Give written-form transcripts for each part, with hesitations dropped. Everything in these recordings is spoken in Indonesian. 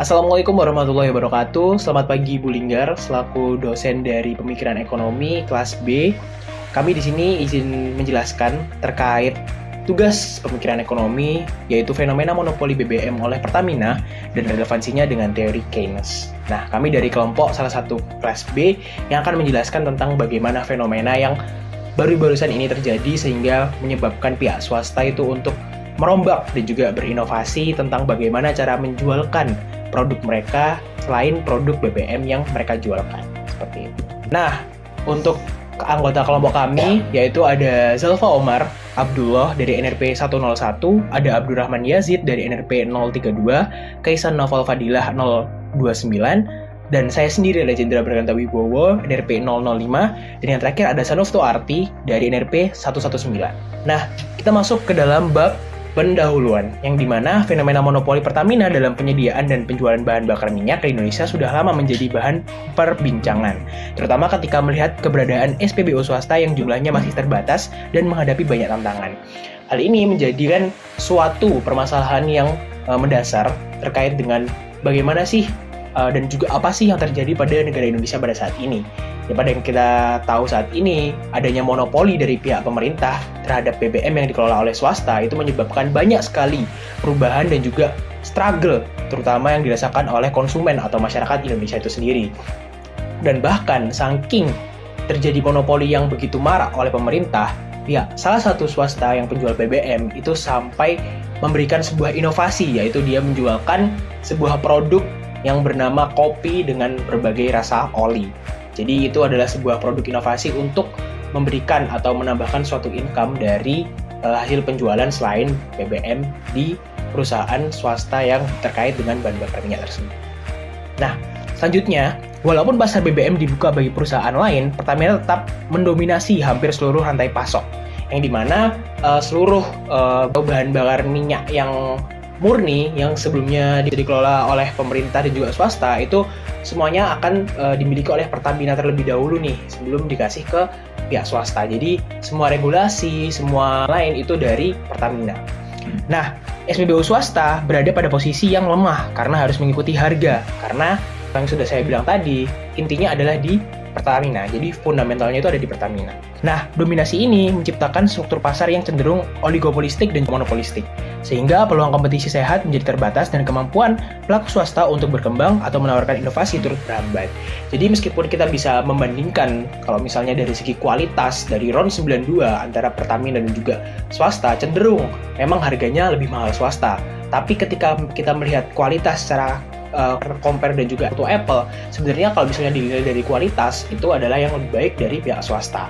Assalamualaikum warahmatullahi wabarakatuh. Selamat pagi Bu Linggar, selaku dosen dari Pemikiran Ekonomi kelas B. Kami di sini izin menjelaskan terkait tugas Pemikiran Ekonomi, yaitu fenomena monopoli BBM oleh Pertamina dan relevansinya dengan teori Keynes. Nah, kami dari kelompok salah satu kelas B yang akan menjelaskan tentang bagaimana fenomena yang baru-barusan ini terjadi sehingga menyebabkan pihak swasta itu untuk merombak dan juga berinovasi tentang bagaimana cara menjualkan produk mereka selain produk BBM yang mereka jualkan. Seperti itu. Nah, untuk anggota kelompok kami yaitu ada Zalfa Omar Abdullah dari NRP 101, ada Abdurrahman Yazid dari NRP 032, Kaisan Novel Fadilah 029, dan saya sendiri ada Jendra Berganta Wibowo NRP 005, dan yang terakhir ada Sanufto Arti dari NRP 119. Nah, kita masuk ke dalam bab pendahuluan, yang dimana fenomena monopoli Pertamina dalam penyediaan dan penjualan bahan bakar minyak di Indonesia sudah lama menjadi bahan perbincangan, terutama ketika melihat keberadaan SPBU swasta yang jumlahnya masih terbatas dan menghadapi banyak tantangan. Hal ini menjadikan suatu permasalahan yang mendasar terkait dengan bagaimana sih dan juga apa sih yang terjadi pada negara Indonesia pada saat ini. Ya, pada yang kita tahu saat ini, adanya monopoli dari pihak pemerintah terhadap BBM yang dikelola oleh swasta itu menyebabkan banyak sekali perubahan dan juga struggle, terutama yang dirasakan oleh konsumen atau masyarakat Indonesia itu sendiri. Dan bahkan saking terjadi monopoli yang begitu marak oleh pemerintah, ya salah satu swasta yang penjual BBM itu sampai memberikan sebuah inovasi, yaitu dia menjualkan sebuah produk yang bernama kopi dengan berbagai rasa oli. Jadi itu adalah sebuah produk inovasi untuk memberikan atau menambahkan suatu income dari hasil penjualan selain BBM di perusahaan swasta yang terkait dengan bahan bakar minyak tersebut. Nah, selanjutnya, walaupun pasar BBM dibuka bagi perusahaan lain, Pertamina tetap mendominasi hampir seluruh rantai pasok, yang dimana seluruh bahan bakar minyak yang murni yang sebelumnya dikelola oleh pemerintah dan juga swasta itu semuanya akan dimiliki oleh Pertamina terlebih dahulu nih sebelum dikasih ke pihak swasta. Jadi semua regulasi, semua lain itu dari Pertamina. Nah, SPBU swasta berada pada posisi yang lemah karena harus mengikuti harga. Karena yang sudah saya bilang tadi, intinya adalah di Pertamina. Jadi fundamentalnya itu ada di Pertamina. Nah, dominasi ini menciptakan struktur pasar yang cenderung oligopolistik dan monopolistik, sehingga peluang kompetisi sehat menjadi terbatas dan kemampuan pelaku swasta untuk berkembang atau menawarkan inovasi turut berhambat. Jadi meskipun kita bisa membandingkan kalau misalnya dari segi kualitas dari RON 92 antara Pertamina dan juga swasta, cenderung memang harganya lebih mahal swasta. Tapi ketika kita melihat kualitas secara compare dan juga untuk Apple, sebenarnya kalau misalnya dinilai dari kualitas itu adalah yang lebih baik dari pihak swasta.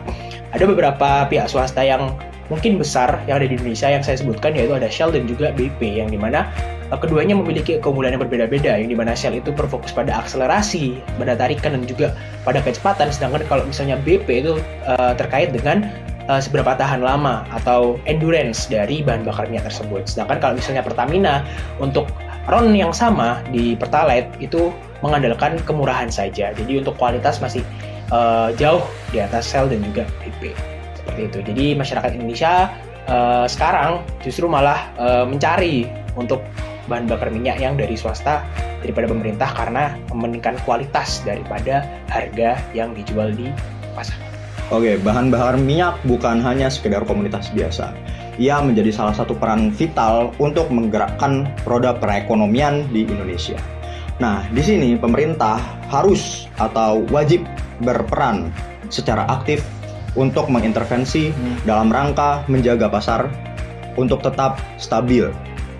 Ada beberapa pihak swasta yang mungkin besar yang ada di Indonesia yang saya sebutkan, yaitu ada Shell dan juga BP, yang dimana keduanya memiliki keunggulan yang berbeda-beda, yang dimana Shell itu berfokus pada akselerasi, pada tarikan dan juga pada kecepatan, sedangkan kalau misalnya BP itu terkait dengan seberapa tahan lama atau endurance dari bahan bakar minyak tersebut. Sedangkan kalau misalnya Pertamina untuk RON yang sama di Pertalite itu mengandalkan kemurahan saja. Jadi untuk kualitas masih jauh di atas Shell dan juga BP. Seperti itu. Jadi masyarakat Indonesia sekarang justru malah mencari untuk bahan bakar minyak yang dari swasta daripada pemerintah karena mementingkan kualitas daripada harga yang dijual di pasar. Oke, bahan bakar minyak bukan hanya sekedar komoditas biasa. Ia menjadi salah satu peran vital untuk menggerakkan roda perekonomian di Indonesia. Nah, di sini pemerintah harus atau wajib berperan secara aktif untuk mengintervensi dalam rangka menjaga pasar untuk tetap stabil.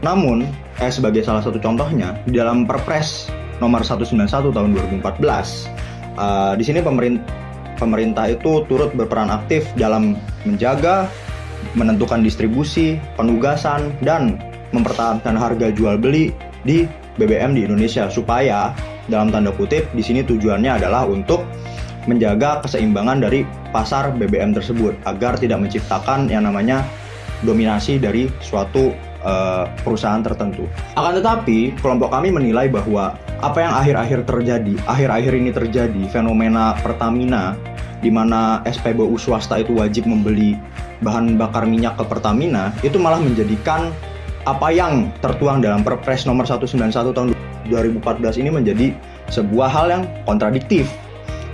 Namun, sebagai salah satu contohnya, di dalam Perpres nomor 191 tahun 2014, di sini pemerintah itu turut berperan aktif dalam menjaga, menentukan distribusi, penugasan, dan mempertahankan harga jual beli di BBM di Indonesia, supaya dalam tanda kutip di sini tujuannya adalah untuk menjaga keseimbangan dari pasar BBM tersebut agar tidak menciptakan yang namanya dominasi dari suatu perusahaan tertentu. Akan tetapi kelompok kami menilai bahwa apa yang akhir-akhir ini terjadi, fenomena Pertamina di mana SPBU swasta itu wajib membeli bahan bakar minyak ke Pertamina, itu malah menjadikan apa yang tertuang dalam Perpres nomor 191 tahun 2014 ini menjadi sebuah hal yang kontradiktif,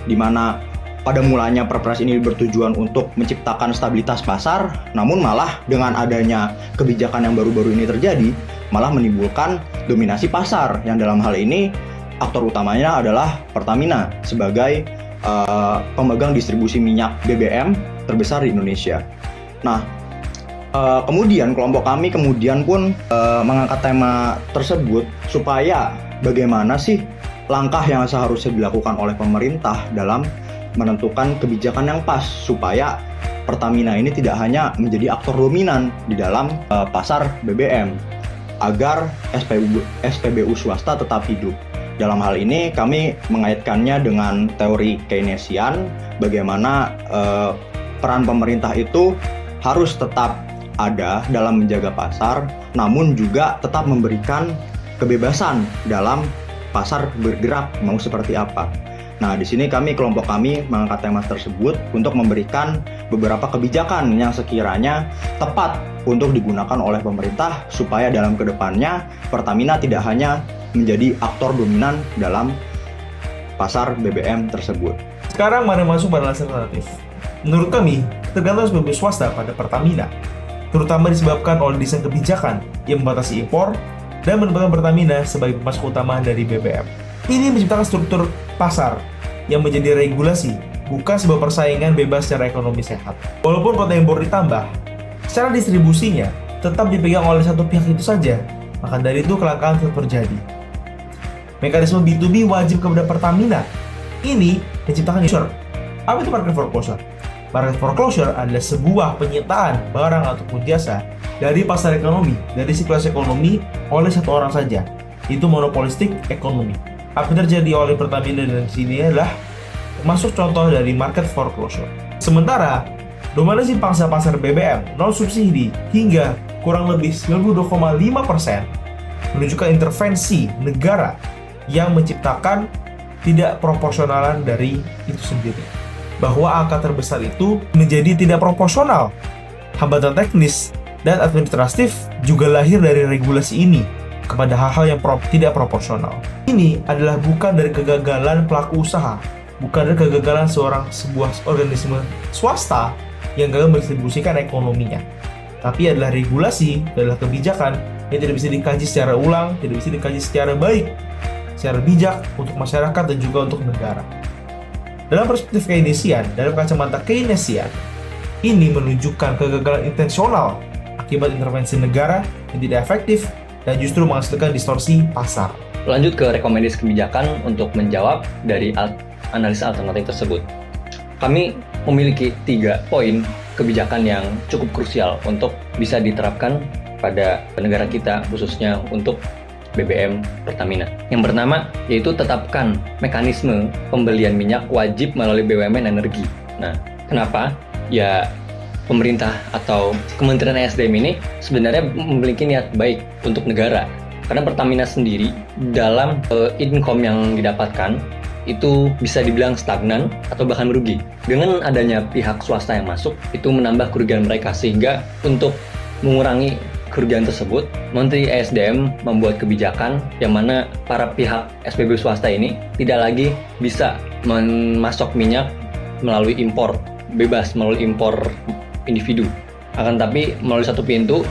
di mana pada mulanya Perpres ini bertujuan untuk menciptakan stabilitas pasar, namun malah dengan adanya kebijakan yang baru-baru ini terjadi, malah menimbulkan dominasi pasar, yang dalam hal ini aktor utamanya adalah Pertamina sebagai pemegang distribusi minyak BBM terbesar di Indonesia. Nah, kemudian kelompok kami pun mengangkat tema tersebut supaya bagaimana sih langkah yang seharusnya dilakukan oleh pemerintah dalam menentukan kebijakan yang pas supaya Pertamina ini tidak hanya menjadi aktor dominan di dalam pasar BBM, agar SPBU swasta tetap hidup. Dalam hal ini kami mengaitkannya dengan teori Keynesian, bagaimana peran pemerintah itu harus tetap ada dalam menjaga pasar, namun juga tetap memberikan kebebasan dalam pasar bergerak mau seperti apa. Nah, di sini kelompok kami mengangkat tema tersebut untuk memberikan beberapa kebijakan yang sekiranya tepat untuk digunakan oleh pemerintah supaya dalam kedepannya Pertamina tidak hanya menjadi aktor dominan dalam pasar BBM tersebut. Sekarang mari masuk pada alternatif. Menurut kami, tergantung SPBU swasta pada Pertamina, terutama disebabkan oleh desain kebijakan yang membatasi impor dan menempatkan Pertamina sebagai pemasok utama dari BBM. Ini menciptakan struktur pasar yang menjadi regulasi, bukan sebuah persaingan bebas secara ekonomi sehat. Walaupun kuota impor ditambah, secara distribusinya tetap dipegang oleh satu pihak itu saja, maka dari itu kelangkaan tetap terjadi. Mekanisme B2B wajib kepada Pertamina. Ini menciptakan user. Apa itu market foreclosure? Market foreclosure adalah sebuah penyitaan barang ataupun jasa dari pasar ekonomi, dari siklus ekonomi oleh satu orang saja. Itu monopolistik ekonomi. Apa yang terjadi oleh Pertamina dan sini adalah masuk contoh dari market foreclosure. Sementara dominasi pangsa pasar BBM non subsidi hingga kurang lebih 92,5% menunjukkan intervensi negara yang menciptakan tidak proporsionalan dari itu sendiri. Bahwa angka terbesar itu menjadi tidak proporsional. Hambatan teknis dan administratif juga lahir dari regulasi ini kepada hal-hal yang tidak proporsional. Ini adalah bukan dari kegagalan pelaku usaha, bukan dari kegagalan sebuah organisme swasta yang gagal mendistribusikan ekonominya, tapi adalah regulasi, adalah kebijakan yang tidak bisa dikaji secara ulang, tidak bisa dikaji secara baik, secara bijak untuk masyarakat dan juga untuk negara. Dalam perspektif Keynesian, dalam kacamata Keynesian, ini menunjukkan kegagalan intensional akibat intervensi negara yang tidak efektif dan justru menghasilkan distorsi pasar. Lanjut ke rekomendasi kebijakan untuk menjawab dari analisa alternatif tersebut. Kami memiliki 3 poin kebijakan yang cukup krusial untuk bisa diterapkan pada negara kita, khususnya untuk BBM Pertamina. Yang pertama, yaitu tetapkan mekanisme pembelian minyak wajib melalui BUMN energi. Nah, kenapa? Ya, pemerintah atau Kementerian ESDM ini sebenarnya memiliki niat baik untuk negara. Karena Pertamina sendiri dalam income yang didapatkan itu bisa dibilang stagnan atau bahkan merugi. Dengan adanya pihak swasta yang masuk, itu menambah kerugian mereka, sehingga untuk mengurangi kerugian tersebut, Menteri ESDM membuat kebijakan yang mana para pihak SPBU swasta ini tidak lagi bisa memasok minyak melalui impor, bebas melalui impor individu, akan tapi melalui satu pintu,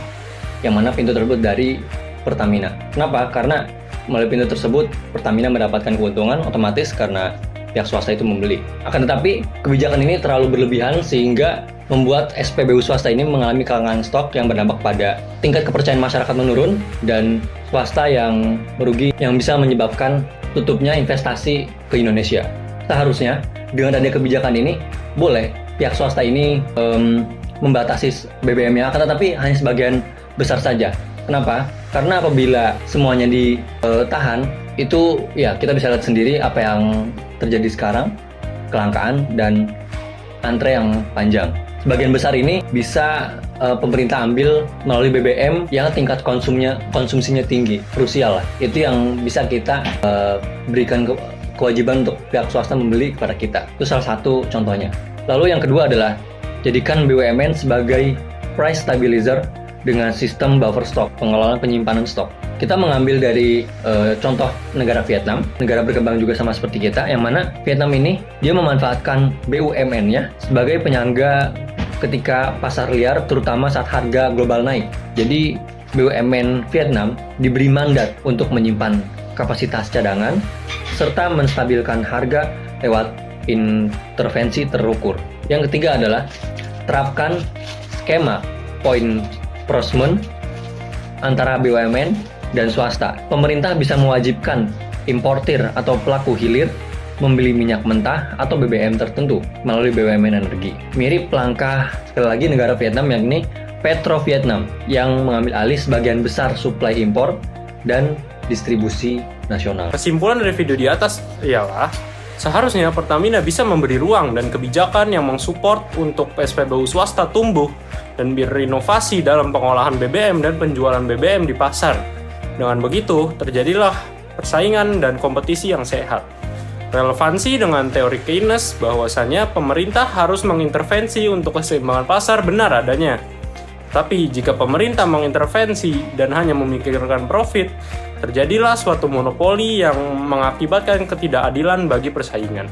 yang mana pintu tersebut dari Pertamina. Kenapa? Karena melalui pintu tersebut Pertamina mendapatkan keuntungan otomatis karena pihak swasta itu membeli. Akan tetapi kebijakan ini terlalu berlebihan sehingga membuat SPBU swasta ini mengalami kelangkaan stok yang berdampak pada tingkat kepercayaan masyarakat menurun dan swasta yang merugi, yang bisa menyebabkan tutupnya investasi ke Indonesia. Seharusnya dengan adanya kebijakan ini boleh pihak swasta ini membatasi BBM-nya, akan tetapi hanya sebagian besar saja. Kenapa? Karena apabila semuanya ditahan, itu ya kita bisa lihat sendiri apa yang terjadi sekarang, kelangkaan dan antre yang panjang. Sebagian besar ini bisa pemerintah ambil melalui BBM yang tingkat konsumsinya tinggi, krusial lah. Itu yang bisa kita berikan kewajiban untuk pihak swasta membeli kepada kita. Itu salah satu contohnya. Lalu yang kedua adalah jadikan BUMN sebagai price stabilizer dengan sistem buffer stock, pengelolaan penyimpanan stok. Kita mengambil dari contoh negara Vietnam, negara berkembang juga sama seperti kita, yang mana Vietnam ini dia memanfaatkan BUMN-nya sebagai penyangga ketika pasar liar, terutama saat harga global naik. Jadi BUMN Vietnam diberi mandat untuk menyimpan kapasitas cadangan serta menstabilkan harga lewat intervensi terukur. Yang ketiga adalah terapkan skema point approachment antara BUMN dan swasta. Pemerintah bisa mewajibkan importir atau pelaku hilir membeli minyak mentah atau BBM tertentu melalui BUMN energi. Mirip langkah sekali lagi negara Vietnam yakni Petro Vietnam yang mengambil alih sebagian besar suplai impor dan distribusi nasional. Kesimpulan dari video di atas ialah seharusnya Pertamina bisa memberi ruang dan kebijakan yang mensupport untuk SPBU swasta tumbuh dan berinovasi dalam pengolahan BBM dan penjualan BBM di pasar. Dengan begitu, terjadilah persaingan dan kompetisi yang sehat. Relevansi dengan teori Keynes bahwasanya pemerintah harus mengintervensi untuk keseimbangan pasar benar adanya. Tapi jika pemerintah mengintervensi dan hanya memikirkan profit, terjadilah suatu monopoli yang mengakibatkan ketidakadilan bagi persaingan.